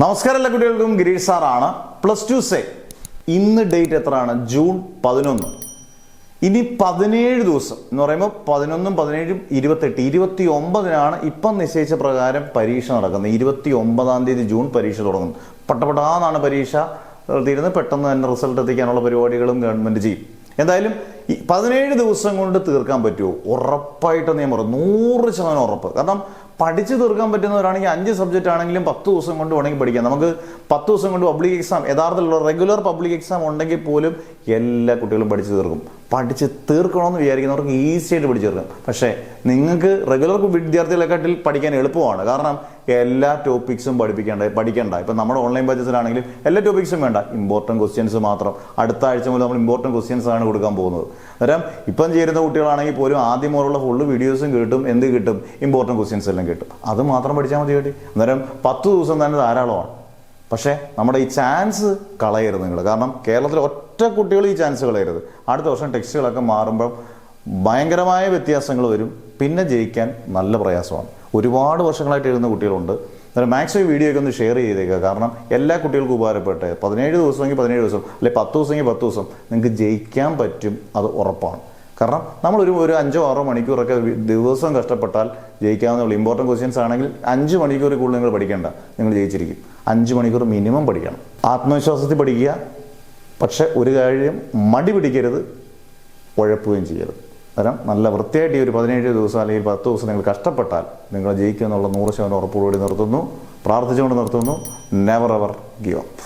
നമസ്കാരം എല്ലാ കുട്ടികൾക്കും ഗിരീഷ് സാറാണ്. +2 സേ ഇന്ന് ഡേറ്റ് എത്രയാണ്? ജൂൺ 11. ഇനി 17 ദിവസം എന്ന് പറയുമ്പോൾ 11, 17, 28, 29 ഇപ്പം നിശ്ചയിച്ച പ്രകാരം പരീക്ഷ നടക്കുന്നത്. 29-ാം തീയതി ജൂൺ പരീക്ഷ തുടങ്ങുന്നു. പട്ടപടാന്നാണ് പരീക്ഷ തീരുന്നത്. പെട്ടെന്ന് തന്നെ റിസൾട്ട് എത്തിക്കാനുള്ള പരിപാടികളും ഗവൺമെന്റ് ചെയ്യും. എന്തായാലും 17 ദിവസം കൊണ്ട് തീർക്കാൻ പറ്റുമോ? ഉറപ്പായിട്ട് ഞാൻ പറയും, 100% ഉറപ്പ്. കാരണം പഠിച്ചു തീർക്കാൻ പറ്റുന്നവരാണെങ്കിൽ 5 സബ്ജക്റ്റ് ആണെങ്കിലും 10 ദിവസം കൊണ്ട് വേണമെങ്കിൽ പഠിക്കാം. നമുക്ക് 10 ദിവസം കൊണ്ട് പബ്ലിക് എക്സാം, യഥാർത്ഥത്തിലുള്ള റെഗുലർ പബ്ലിക് എക്സാം ഉണ്ടെങ്കിൽ പോലും എല്ലാ കുട്ടികളും പഠിച്ചു തീർക്കും. പഠിച്ച് തീർക്കണമെന്ന് വിചാരിക്കുന്നവർക്ക് ഈസി ആയിട്ട് പഠിച്ചു തീർക്കും. പക്ഷേ നിങ്ങൾക്ക് റെഗുലർ വിദ്യാർത്ഥികളെക്കാട്ടിൽ പഠിക്കാൻ എളുപ്പമാണ്. കാരണം എല്ലാ ടോപ്പിക്സും പഠിക്കേണ്ട. ഇപ്പം നമ്മുടെ ഓൺലൈൻ ബാച്ചസിലാണെങ്കിലും എല്ലാ ടോപ്പിക്സും വേണ്ട, ഇമ്പോർട്ടൻറ്റ് ക്വസ്റ്റ്യൻസ് മാത്രം. അടുത്ത ആഴ്ച മുതൽ നമ്മൾ ഇമ്പോർട്ടൻറ്റ് ക്വസ്റ്റ്യൻസ് ആണ് കൊടുക്കാൻ പോകുന്നത്. അന്നേരം ഇപ്പം ചേരുന്ന കുട്ടികളാണെങ്കിൽ പോലും ആദ്യം മുതലുള്ള ഫുള്ള് വീഡിയോസും കിട്ടും. എന്ത് കിട്ടും? ഇമ്പോർട്ടൻറ്റ് ക്വസ്റ്റ്യൻസ് എല്ലാം കിട്ടും. അത് മാത്രം പഠിച്ചാൽ മതി കേട്ടി. അന്നേരം 10 ദിവസം തന്നെ ധാരാളമാണ്. പക്ഷേ നമ്മുടെ ഈ ചാൻസ് കളയരുത് നിങ്ങൾ. കാരണം കേരളത്തിൽ ഒറ്റ കുട്ടികൾ ഈ ചാൻസ് കളയരുത്. അടുത്ത വർഷം ടെക്സ്റ്റുകളൊക്കെ മാറുമ്പോൾ ഭയങ്കരമായ വ്യത്യാസങ്ങൾ വരും. പിന്നെ ജയിക്കാൻ നല്ല പ്രയാസമാണ്. ഒരുപാട് വർഷങ്ങളായിട്ട് എഴുതുന്ന കുട്ടികളുണ്ട്. അന്നേരം മാക്സിമം വീഡിയോ ഒക്കെ ഒന്ന് ഷെയർ ചെയ്തേക്കുക. കാരണം എല്ലാ കുട്ടികൾക്കും ഉപകാരപ്പെട്ടെ. 17 ദിവസമെങ്കിൽ 17 ദിവസം, അല്ലെങ്കിൽ 10 ദിവസമെങ്കിൽ 10 ദിവസം നിങ്ങൾക്ക് ജയിക്കാൻ പറ്റും. അത് ഉറപ്പാണ്. കാരണം നമ്മളൊരു 5-6 മണിക്കൂറൊക്കെ ദിവസം കഷ്ടപ്പെട്ടാൽ ജയിക്കാവുന്ന ഇമ്പോർട്ടൻറ്റ് ക്വസ്റ്റ്യൻസ് ആണെങ്കിൽ 5 മണിക്കൂർ കൂടുതൽ നിങ്ങൾ പഠിക്കേണ്ട, നിങ്ങൾ ജയിച്ചിരിക്കും. 5 മണിക്കൂർ മിനിമം പഠിക്കണം. ആത്മവിശ്വാസത്തിൽ പഠിക്കുക. പക്ഷെ ഒരു കാര്യം, മടി പിടിക്കരുത്, ഉഴപ്പുകയും ചെയ്യരുത്. കാരണം നല്ല വൃത്തിയായിട്ട് ഈ ഒരു 17 ദിവസം അല്ലെങ്കിൽ 10 ദിവസം നിങ്ങൾ കഷ്ടപ്പെട്ടാൽ നിങ്ങൾ ജയിക്കുമെന്നുള്ള 100% ഉറപ്പോടുകൂടി പ്രാർത്ഥിച്ചുകൊണ്ട് നിർത്തുന്നു. Never ever give up.